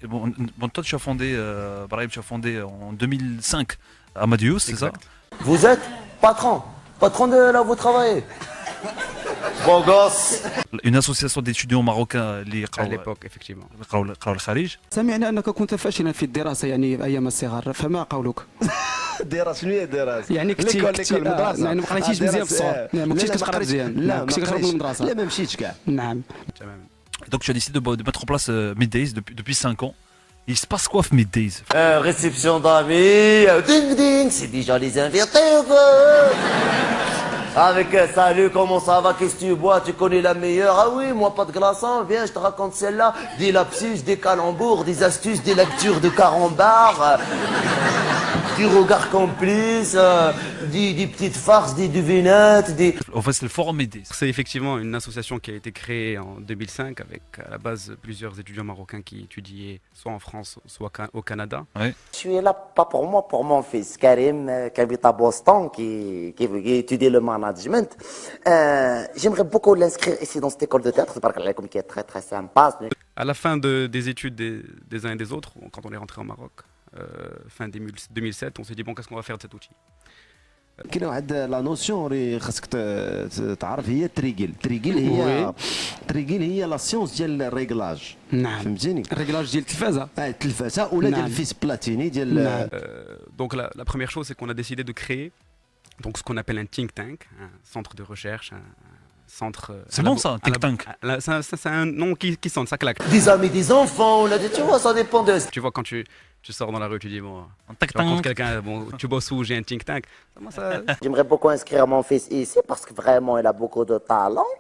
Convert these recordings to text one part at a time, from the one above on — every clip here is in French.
Bon, toi, tu as fondé, Brahim, tu as fondé en 2005 Amadeus, c'est ça? Exact. Vous êtes patron. Patron de là où vous travaillez. Beau gosse. Une association d'étudiants marocains اللي À l'époque, effectivement. يقراو الخارج. سمعنا أنك كنت فاشلا في الدراسة يعني في أيام الصغر فما قولك؟ دراسه شنو هي دراسه؟ يعني كنتي المدرسه يعني ما قريتيش مزيان في الصغر ما كنتيش كتقرا مزيان لا كنتي كتهرب من المدرسة لا ما مشيتش كاع. نعم تمام. Donc tu as décidé de mettre en place Middays depuis 5 ans. Il se passe quoi Middays? Réception d'amis. Ding ding. C'est déjà les invités ou quoi? Avec salut, comment ça va? Qu'est-ce que tu bois? Tu connais la meilleure? Ah oui, moi pas de glaçons. Viens, je te raconte celle-là. Des lapsus, des calembours, des astuces, des lectures de carambar. Du regard complice, des petites farces, des devinettes, des... En fait, c'est le forum Middays. C'est effectivement une association qui a été créée en 2005 avec à la base plusieurs étudiants marocains qui étudiaient soit en France, soit au Canada. Je suis là pas pour moi, pour mon fils Karim, qui habite à Boston, qui étudie le management. J'aimerais beaucoup l'inscrire ici dans cette école de théâtre, qui est très très sympa. À la fin des études des uns et des autres, quand on est rentré au Maroc, fin 2007, on s'est dit bon, qu'est-ce qu'on va faire de cet outil? كاين واحد لا نوسيون اللي خاصك تعرف هي التريغل. التريغل هي لا سيونس ديال الريغلاج. نعم فهمتيني؟ الريغلاج ديال التلفازة التلفازه ولا ديال نعم. الفيس بلاتيني ديال نعم. Donc la première chose, c'est qu'on a décidé de créer donc ce qu'on appelle un think tank, un centre de recherche, un centre. C'est bon ça, un think tank. C'est un nom qui sonne, ça claque. Des amis, des enfants, on a dit, tu vois, ça dépend de... Tu vois, quand tu sors dans la rue, tu dis bon, Un think tu rencontres tank. quelqu'un, bon, tu bosses où, j'ai un think tank. J'aimerais beaucoup inscrire mon fils ici parce que vraiment il a beaucoup de talent.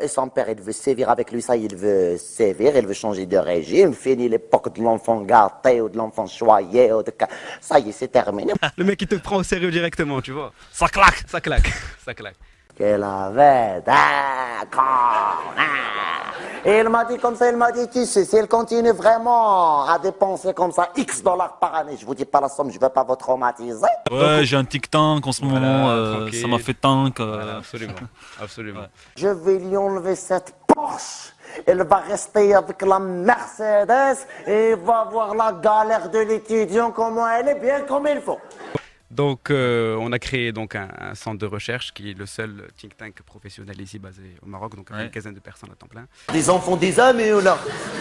Et son père il veut sévir avec lui, ça il veut sévir, il veut changer de régime. Fini l'époque de l'enfant gâté ou de l'enfant choyé. Ça y est, c'est terminé. Le mec il te prend au sérieux directement, tu vois. Ça claque. Ça claque, ça claque. Qu'elle avait d'accord. Et il m'a dit comme ça, il m'a dit, tu sais, si elle continue vraiment à dépenser comme ça X dollars par année, je vous dis pas la somme, je veux pas vous traumatiser. Ouais, j'ai un tic tank en ce Voilà, moment, tranquille. ça m'a fait tank. Voilà, absolument, absolument. Je vais lui enlever cette poche. Elle va rester avec la Mercedes et il va voir la galère de l'étudiant, comment elle est bien comme il faut. Donc, on a créé donc un centre de recherche qui est le seul think tank professionnel ici basé au Maroc, donc avec une quinzaine de personnes à temps plein. Des enfants, des amis, on a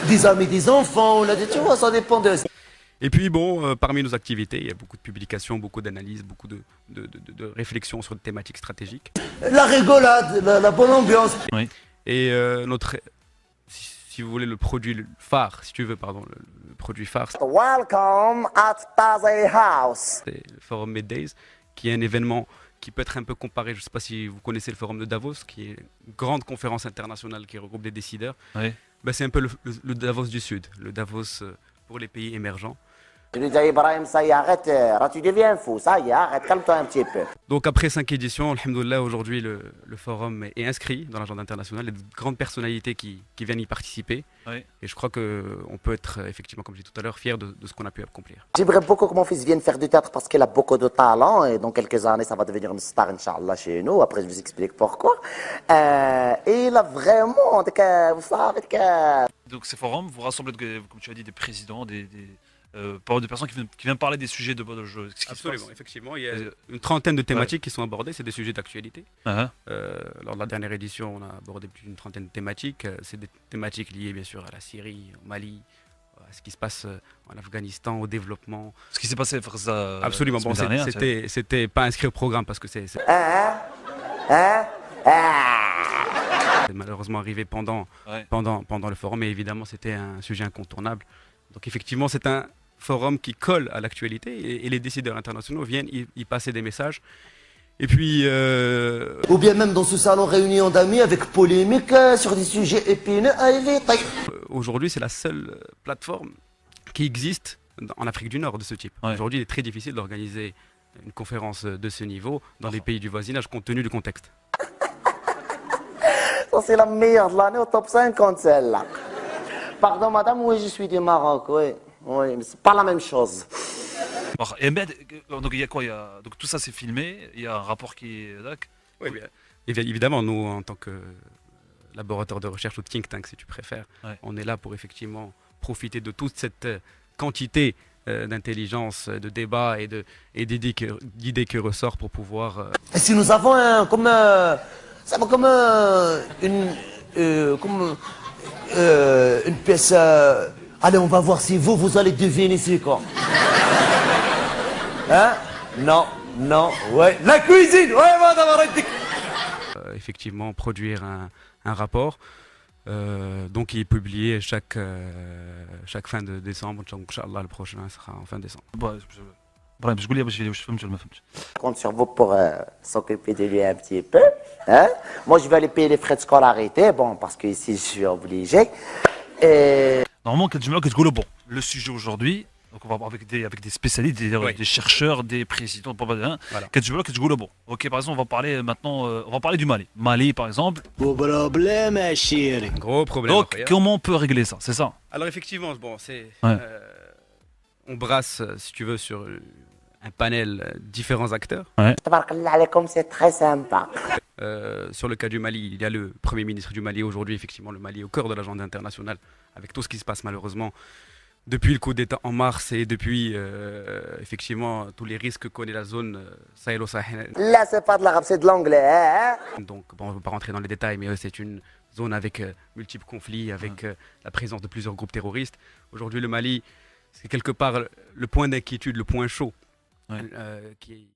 des amis, des enfants, on a dit, tu vois, ça dépend de... Et puis bon, parmi nos activités, il y a beaucoup de publications, beaucoup d'analyses, beaucoup de réflexions sur des thématiques stratégiques. La rigolade, la bonne ambiance. Et si vous voulez, le produit phare, si tu veux, pardon, le produit phare, Welcome at Tazi House. c'est le Forum Middays, qui est un événement qui peut être un peu comparé, je ne sais pas si vous connaissez le Forum de Davos, qui est une grande conférence internationale qui regroupe des décideurs. Oui. Ben, c'est un peu le Davos du Sud, le Davos pour les pays émergents. Je lui dis, Ibrahim, ça y est, arrête, là, tu deviens fou, ça y est, arrête, calme-toi un petit peu. Donc après 5 éditions, alhamdoulilah, aujourd'hui le forum est inscrit dans l'agenda international. Il y a de grandes personnalités qui viennent y participer. Oui. Et je crois qu'on peut être effectivement, comme je disais tout à l'heure, fier de ce qu'on a pu accomplir. J'aimerais beaucoup que mon fils vienne faire du théâtre parce qu'il a beaucoup de talent et dans quelques années, ça va devenir une star, Inch'Allah, chez nous. Après, je vous explique pourquoi. Et il a vraiment, vous savez que... Donc ces forums, vous rassemblez, comme tu as dit, des présidents, des personnes qui viennent parler des sujets de votre jeu. Absolument, effectivement. Il y a une trentaine de thématiques qui sont abordées, c'est des sujets d'actualité. Lors de la dernière édition, on a abordé plus d'une trentaine de thématiques. C'est des thématiques liées bien sûr à la Syrie, au Mali, à ce qui se passe en Afghanistan, au développement. Ce qui s'est passé, Frza, Absolument, bon, c'était pas inscrit au programme parce que c'est malheureusement arrivé pendant le forum, mais évidemment c'était un sujet incontournable. Donc effectivement, c'est un forum qui colle à l'actualité et les décideurs internationaux viennent y passer des messages. Et puis... Ou bien même dans ce salon réunion d'amis avec polémique sur des sujets épineux à éviter. Aujourd'hui, c'est la seule plateforme qui existe en Afrique du Nord de ce type. Aujourd'hui, il est très difficile d'organiser une conférence de ce niveau dans les pays du voisinage compte tenu du contexte. Ça, c'est la meilleure de l'année au top 50, celle-là. Pardon, madame, oui, je suis du Maroc, oui. Oui, mais c'est pas la même chose. Et donc il y a quoi? Donc tout ça c'est filmé, il y a un rapport qui est... Oui, bien. Évidemment, nous, en tant que laboratoire de recherche ou think tank, si tu préfères, on est là pour effectivement profiter de toute cette quantité d'intelligence, de débat et d'idées qui ressortent pour pouvoir... Et si nous avons ça va comme une pièce... allez, on va voir si vous allez deviner c'est quoi. Hein? Non, ouais. La cuisine, ouais, madame. Effectivement, produire un rapport. Donc il est publié chaque fin de décembre. Donc Inch'Allah, le prochain sera en fin décembre. Je compte sur vous pour s'occuper de lui un petit peu. Hein? Moi, je vais aller payer les frais de scolarité, bon, parce que ici, je suis obligé. Et... Normalement, bon, le sujet aujourd'hui, donc on va voir avec des spécialistes, des chercheurs, des présidents, voilà. Bon. Ok, par exemple, on va parler maintenant, on va parler du Mali. Mali, par exemple. Gros problème. Donc, comment on peut régler ça? C'est ça? Alors effectivement, bon, c'est, ouais. On brasse, si tu veux, sur un panel différents acteurs. Ouais. C'est très sympa. Sur le cas du Mali, il y a le Premier ministre du Mali aujourd'hui, effectivement, le Mali au cœur de l'agenda international, avec tout ce qui se passe malheureusement depuis le coup d'État en mars et depuis effectivement tous les risques que connaît la zone Sahélo-Sahel. Là, c'est pas de l'arabe, c'est de l'anglais. Hein? Donc, bon, on ne va pas rentrer dans les détails, mais c'est une zone avec multiples conflits, avec la présence de plusieurs groupes terroristes. Aujourd'hui, le Mali, c'est quelque part le point d'inquiétude, le point chaud. Ouais. qui...